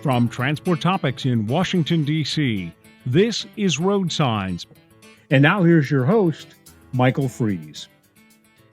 From Transport Topics in Washington, D.C., this is RoadSigns. And now here's your host, Michael Fries.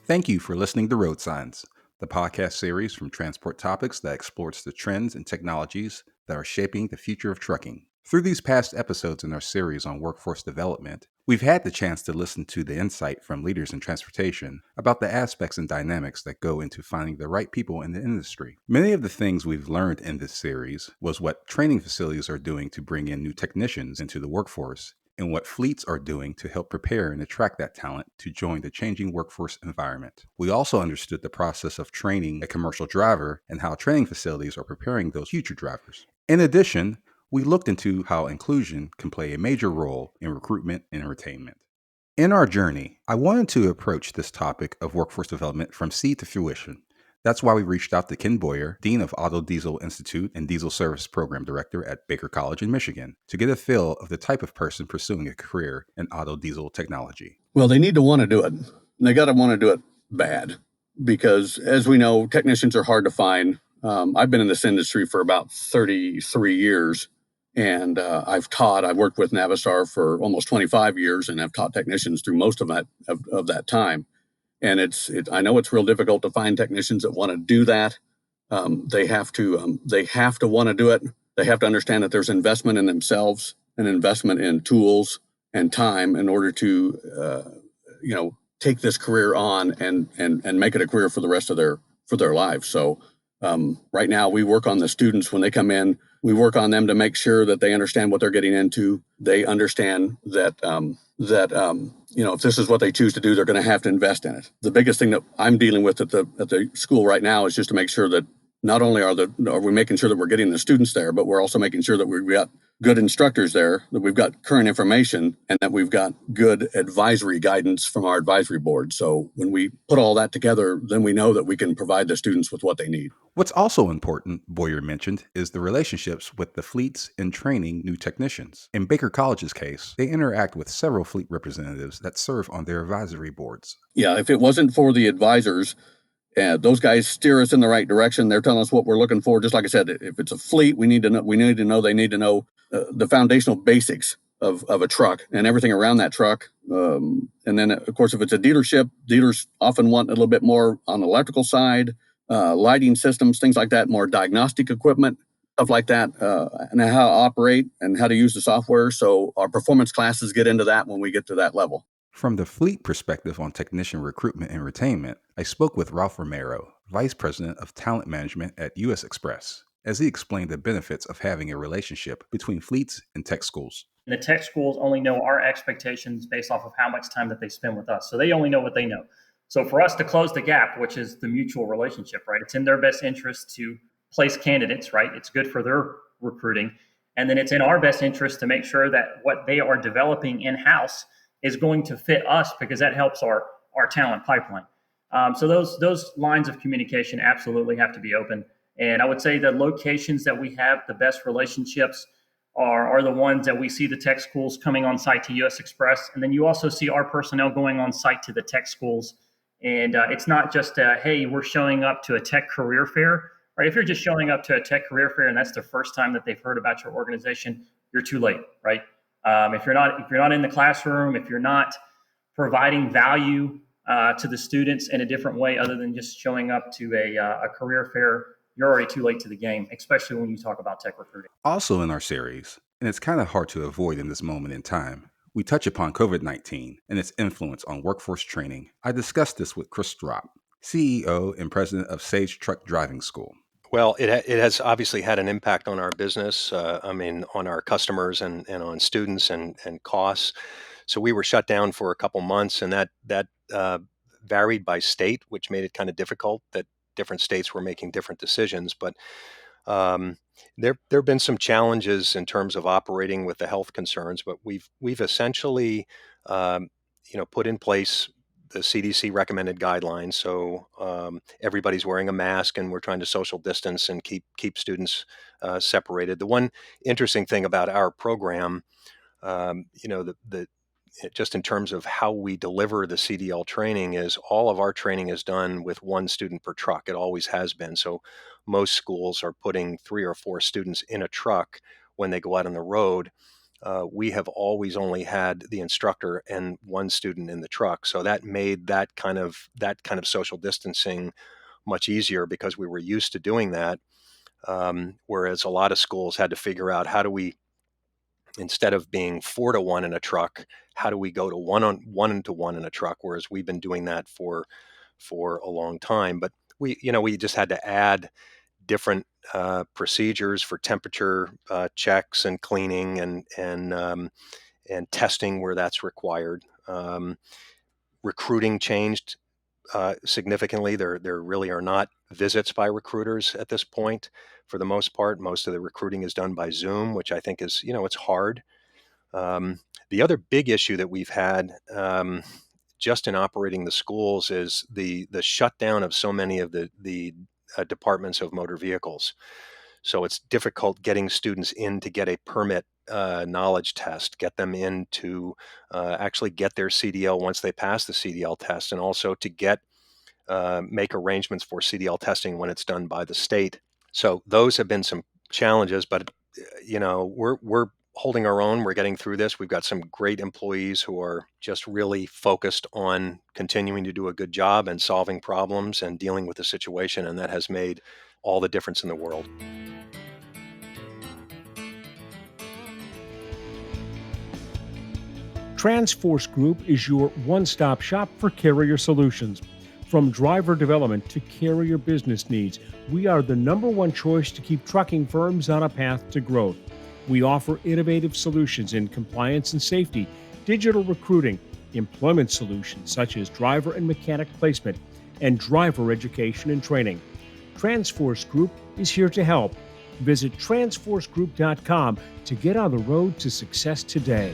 Thank you for listening to RoadSigns, the podcast series from Transport Topics that explores the trends and technologies that are shaping the future of trucking. Through these past episodes in our series on workforce development, we've had the chance to listen to the insight from leaders in transportation about the aspects and dynamics that go into finding the right people in the industry. Many of the things we've learned in this series was what training facilities are doing to bring in new technicians into the workforce, and what fleets are doing to help prepare and attract that talent to join the changing workforce environment. We also understood the process of training a commercial driver and how training facilities are preparing those future drivers. In addition, we looked into how inclusion can play a major role in recruitment and retainment. In our journey, I wanted to approach this topic of workforce development from seed to fruition. That's why we reached out to Ken Boyer, Dean of Auto Diesel Institute and Diesel Service Program Director at Baker College in Michigan, to get a feel of the type of person pursuing a career in auto diesel technology. Well, they need to want to do it. They got to want to do it bad because, as we know, technicians are hard to find. I've been in this industry for about 33 years, and I've worked with Navistar for almost 25 years, and I've taught technicians through most of that time. And I know it's real difficult to find technicians that want to do that. They have to want to do it. They have to understand that there's investment in themselves, an investment in tools and time in order to, take this career on and make it a career for the rest of their lives. So right now we work on the students when they come in. We work on them to make sure that they understand what they're getting into. They understand that if this is what they choose to do, they're going to have to invest in it. The biggest thing that I'm dealing with at the school right now is just to make sure that not only are we making sure that we're getting the students there, but we're also making sure that we've got good instructors there, that we've got current information, and that we've got good advisory guidance from our advisory board. So when we put all that together, then we know that we can provide the students with what they need. What's also important, Boyer mentioned, is the relationships with the fleets in training new technicians. In Baker College's case, they interact with several fleet representatives that serve on their advisory boards. Yeah, if it wasn't for the advisors, those guys steer us in the right direction. They're telling us what we're looking for. Just like I said, if it's a fleet, they need to know the foundational basics of a truck and everything around that truck. And then, of course, if it's a dealership, dealers often want a little bit more on the electrical side, lighting systems, things like that, more diagnostic equipment, stuff like that, and how to operate and how to use the software. So our performance classes get into that when we get to that level. From the fleet perspective on technician recruitment and retainment, I spoke with Ralph Romero, Vice President of Talent Management at U.S. Express, as he explained the benefits of having a relationship between fleets and tech schools. The tech schools only know our expectations based off of how much time that they spend with us. So they only know what they know. So for us to close the gap, which is the mutual relationship, right? It's in their best interest to place candidates, right? It's good for their recruiting. And then it's in our best interest to make sure that what they are developing in-house is going to fit us, because that helps our talent pipeline. So those lines of communication absolutely have to be open. And I would say the locations that we have the best relationships are the ones that we see the tech schools coming on site to US Express. And then you also see our personnel going on site to the tech schools. And it's not just hey, we're showing up to a tech career fair, right? If you're just showing up to a tech career fair and that's the first time that they've heard about your organization, you're too late, right? If you're not in the classroom, if you're not providing value to the students in a different way other than just showing up to a career fair, you're already too late to the game, especially when you talk about tech recruiting. Also in our series, and it's kind of hard to avoid in this moment in time, we touch upon COVID-19 and its influence on workforce training. I discussed this with Chris Strop, CEO and president of Sage Truck Driving School. Well, it has obviously had an impact on our business, on our customers and on students and costs. So we were shut down for a couple months, and that varied by state, which made it kind of difficult that different states were making different decisions. But there have been some challenges in terms of operating with the health concerns, but we've essentially put in place the CDC recommended guidelines. So everybody's wearing a mask, and we're trying to social distance and keep students separated. The one interesting thing about our program, the just in terms of how we deliver the CDL training, is all of our training is done with one student per truck. It always has been. So most schools are putting 3 or 4 students in a truck when they go out on the road. We have always only had the instructor and one student in the truck. So that made that kind of social distancing much easier because we were used to doing that. Whereas a lot of schools had to figure out, how do we, instead of being 4-to-1 in a truck, how do we go to 1-to-1 in a truck? Whereas we've been doing that for a long time. But we just had to add different procedures for temperature checks and cleaning and testing where that's required. Recruiting changed significantly. There really are not visits by recruiters at this point. For the most part, most of the recruiting is done by Zoom, which I think is, it's hard. The other big issue that we've had just in operating the schools is the shutdown of so many of the departments of motor vehicles. So it's difficult getting students in to get a permit knowledge test, get them in to actually get their CDL once they pass the CDL test, and also to make arrangements for CDL testing when it's done by the state. So those have been some challenges, but we're holding our own. We're getting through this. We've got some great employees who are just really focused on continuing to do a good job and solving problems and dealing with the situation, and that has made all the difference in the world. Transforce Group is your one-stop shop for carrier solutions. From driver development to carrier business needs, we are the number one choice to keep trucking firms on a path to growth. We offer innovative solutions in compliance and safety, digital recruiting, employment solutions such as driver and mechanic placement, and driver education and training. Transforce Group is here to help. Visit transforcegroup.com to get on the road to success today.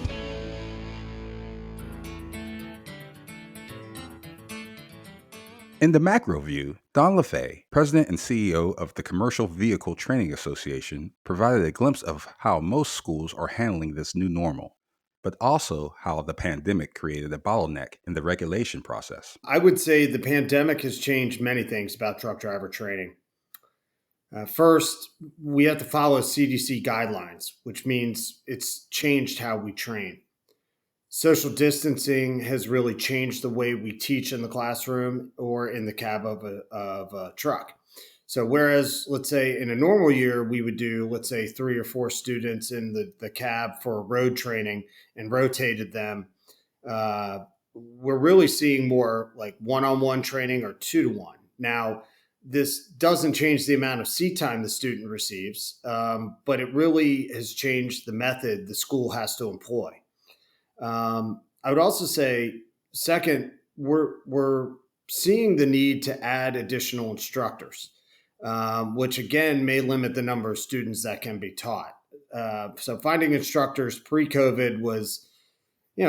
In the macro view, Don LaFay, President and CEO of the Commercial Vehicle Training Association, provided a glimpse of how most schools are handling this new normal, but also how the pandemic created a bottleneck in the regulation process. I would say the pandemic has changed many things about truck driver training. First, we have to follow CDC guidelines, which means it's changed how we train. Social distancing has really changed the way we teach in the classroom or in the cab of a truck. So whereas, let's say in a normal year, we would do, let's say 3 or 4 students in the cab for road training and rotated them, we're really seeing more like one-on-one training or 2-to-1. Now, this doesn't change the amount of seat time the student receives, but it really has changed the method the school has to employ. I would also say, second, we're seeing the need to add additional instructors, which again may limit the number of students that can be taught. So finding instructors pre-COVID was,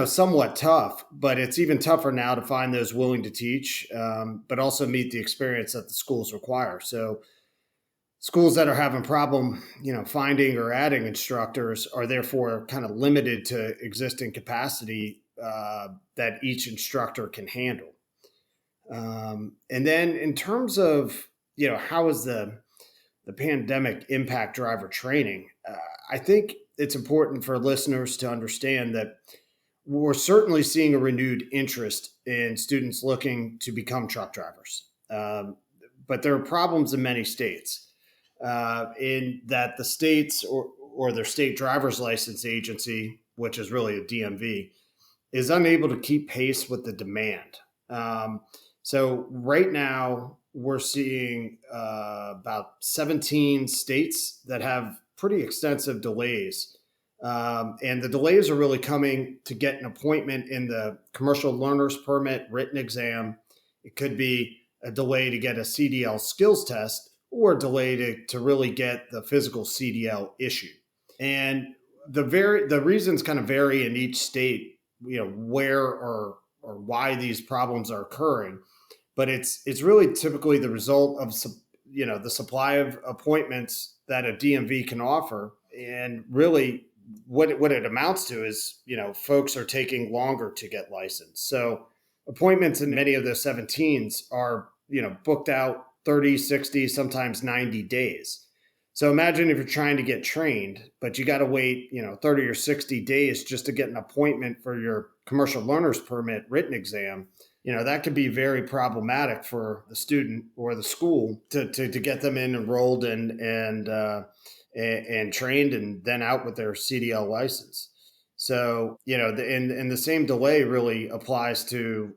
somewhat tough, but it's even tougher now to find those willing to teach, but also meet the experience that the schools require. So schools that are having problem, finding or adding instructors are therefore kind of limited to existing capacity that each instructor can handle. And then in terms of, how is the pandemic impact driver training? I think it's important for listeners to understand that we're certainly seeing a renewed interest in students looking to become truck drivers. But there are problems in many states. In that the states or their state driver's license agency, which is really a DMV, is unable to keep pace with the demand. So right now we're seeing about 17 states that have pretty extensive delays. And the delays are really coming to get an appointment in the commercial learner's permit written exam. It could be a delay to get a CDL skills test, or a delay to really get the physical CDL issued. And the reasons kind of vary in each state, where or why these problems are occurring. But it's really typically the result of, the supply of appointments that a DMV can offer, and really what it amounts to is, folks are taking longer to get licensed. So appointments in many of the 17s are, booked out 30, 60, sometimes 90 days. So imagine if you're trying to get trained, but you got to wait, 30 or 60 days just to get an appointment for your commercial learner's permit written exam. That could be very problematic for the student or the school to get them enrolled and trained and then out with their CDL license. So, the same delay really applies to,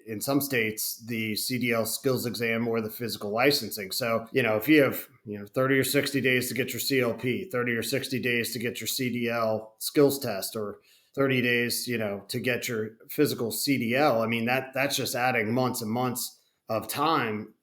in some states, the CDL skills exam or the physical licensing. So, if you have, 30 or 60 days to get your CLP, 30 or 60 days to get your CDL skills test, or 30 days, to get your physical CDL, I mean, that's just adding months and months of time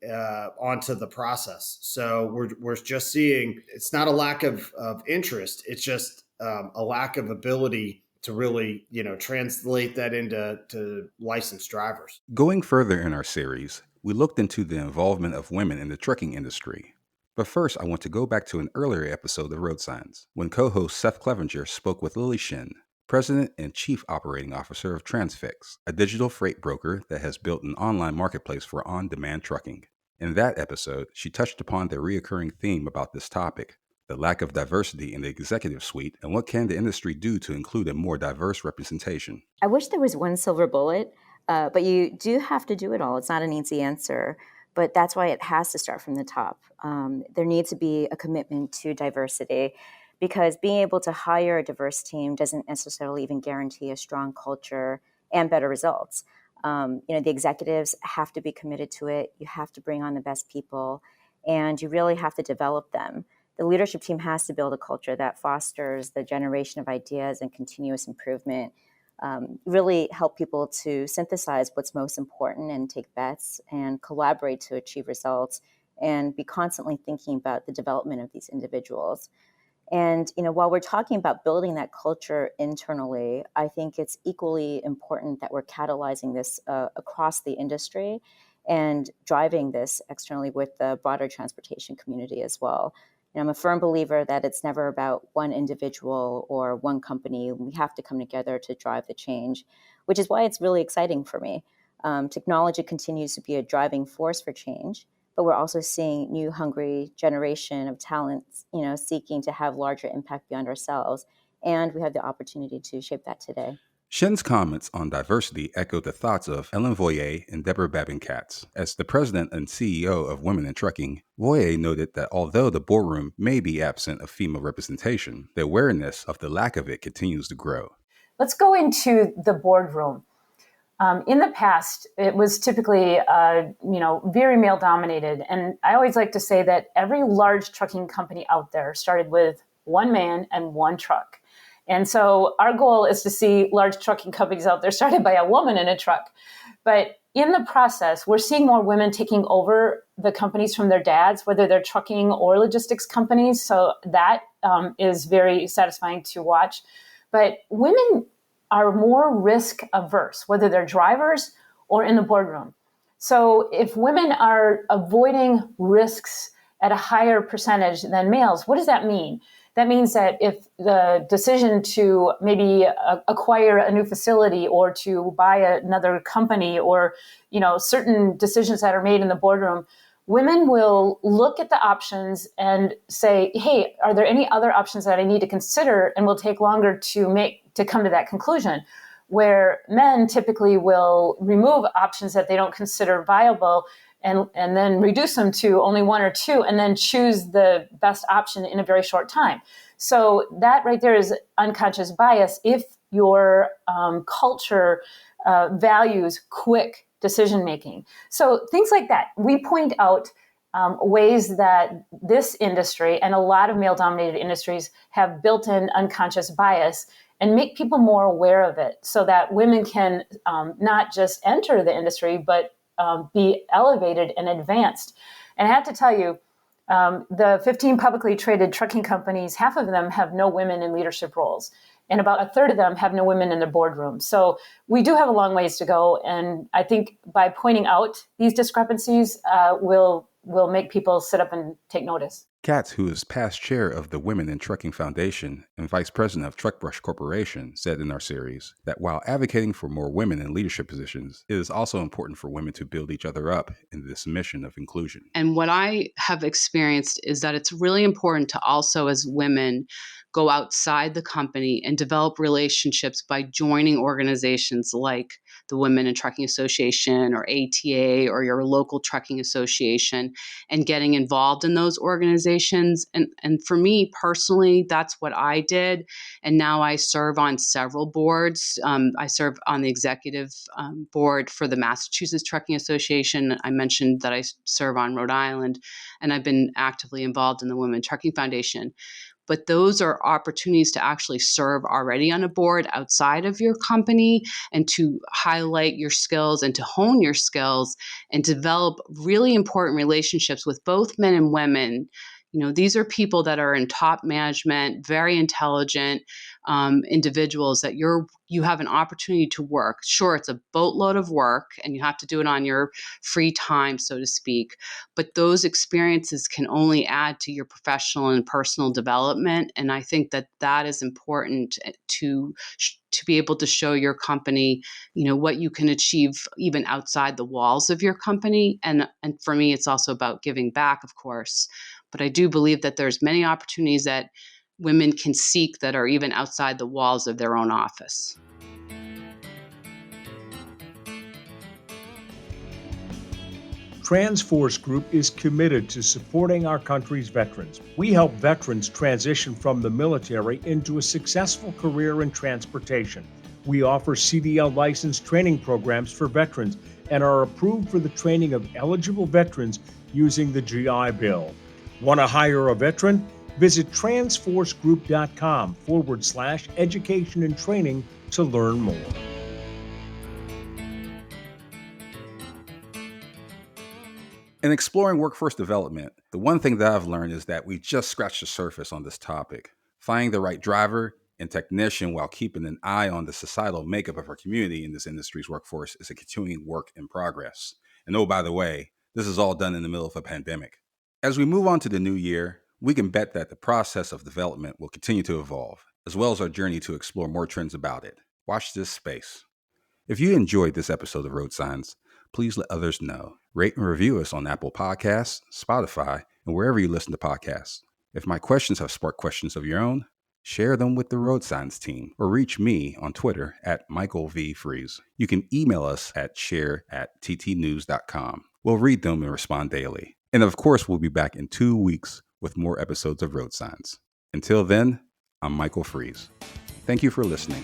onto the process. So we're just seeing it's not a lack of interest. It's just a lack of ability to really, translate that into licensed drivers. Going further in our series, we looked into the involvement of women in the trucking industry. But first, I want to go back to an earlier episode of RoadSigns, when co-host Seth Clevenger spoke with Lily Shin, President and Chief Operating Officer of Transfix, a digital freight broker that has built an online marketplace for on-demand trucking. In that episode, she touched upon the recurring theme about this topic, the lack of diversity in the executive suite, and what can the industry do to include a more diverse representation. I wish there was one silver bullet, but you do have to do it all. It's not an easy answer, but that's why it has to start from the top. There needs to be a commitment to diversity, because being able to hire a diverse team doesn't necessarily even guarantee a strong culture and better results. The executives have to be committed to it. You have to bring on the best people, and you really have to develop them. The leadership team has to build a culture that fosters the generation of ideas and continuous improvement, really help people to synthesize what's most important and take bets and collaborate to achieve results, and be constantly thinking about the development of these individuals. And, while we're talking about building that culture internally, I think it's equally important that we're catalyzing this across the industry and driving this externally with the broader transportation community as well. I'm a firm believer that it's never about one individual or one company. We have to come together to drive the change, which is why it's really exciting for me. Technology continues to be a driving force for change, but we're also seeing new hungry generation of talents, seeking to have larger impact beyond ourselves. And we have the opportunity to shape that today. Shin's comments on diversity echoed the thoughts of Ellen Voyer and Deborah Babin-Katz. As the president and CEO of Women in Trucking, Voyer noted that although the boardroom may be absent of female representation, the awareness of the lack of it continues to grow. Let's go into the boardroom. In the past, it was typically, very male-dominated. And I always like to say that every large trucking company out there started with one man and one truck. And so our goal is to see large trucking companies out there started by a woman in a truck. But in the process, we're seeing more women taking over the companies from their dads, whether they're trucking or logistics companies. So that is very satisfying to watch. But women are more risk averse, whether they're drivers or in the boardroom. So if women are avoiding risks at a higher percentage than males, what does that mean? That means that if the decision to maybe acquire a new facility or to buy another company, or, certain decisions that are made in the boardroom, women will look at the options and say, hey, are there any other options that I need to consider? And will take longer to come to that conclusion. Where men typically will remove options that they don't consider viable and then reduce them to only one or two, and then choose the best option in a very short time. So that right there is unconscious bias if your culture values quick decision-making. So things like that. We point out ways that this industry and a lot of male-dominated industries have built-in unconscious bias, and make people more aware of it so that women can not just enter the industry, but be elevated and advanced. And I have to tell you, the 15 publicly traded trucking companies, half of them have no women in leadership roles, and about a third of them have no women in the boardroom. So we do have a long ways to go. And I think by pointing out these discrepancies, will make people sit up and take notice. Katz, who is past chair of the Women in Trucking Foundation and vice president of Truckbrush Corporation, said in our series that while advocating for more women in leadership positions, it is also important for women to build each other up in this mission of inclusion. And what I have experienced is that it's really important to also, as women, go outside the company and develop relationships by joining organizations like the Women in Trucking Association or ATA or your local trucking association and getting involved in those organizations. And for me personally, that's what I did. And now I serve on several boards. I serve on the executive board for the Massachusetts Trucking Association. I mentioned that I serve on Rhode Island, and I've been actively involved in the Women Trucking Foundation. But those are opportunities to actually serve already on a board outside of your company and to highlight your skills and to hone your skills and develop really important relationships with both men and women. You know, these are people that are in top management, very intelligent individuals that you have an opportunity to work. Sure, it's a boatload of work and you have to do it on your free time, so to speak. But those experiences can only add to your professional and personal development. And I think that that is important to be able to show your company, you know, what you can achieve even outside the walls of your company. And for me, it's also about giving back, of course. But I do believe that there's many opportunities that women can seek that are even outside the walls of their own office. TransForce Group is committed to supporting our country's veterans. We help veterans transition from the military into a successful career in transportation. We offer CDL license training programs for veterans and are approved for the training of eligible veterans using the GI Bill. Want to hire a veteran? Visit transforcegroup.com/education and training to learn more. In exploring workforce development, the one thing that I've learned is that we just scratched the surface on this topic. Finding the right driver and technician while keeping an eye on the societal makeup of our community in this industry's workforce is a continuing work in progress. And oh, by the way, this is all done in the middle of a pandemic. As we move on to the new year, we can bet that the process of development will continue to evolve, as well as our journey to explore more trends about it. Watch this space. If you enjoyed this episode of Road Signs, please let others know. Rate and review us on Apple Podcasts, Spotify, and wherever you listen to podcasts. If my questions have sparked questions of your own, share them with the Road Signs team or reach me on Twitter at Michael V. Freeze. You can email us at share@ttnews.com. We'll read them and respond daily. And of course, we'll be back in 2 weeks with more episodes of Road Signs. Until then, I'm Michael Freeze. Thank you for listening.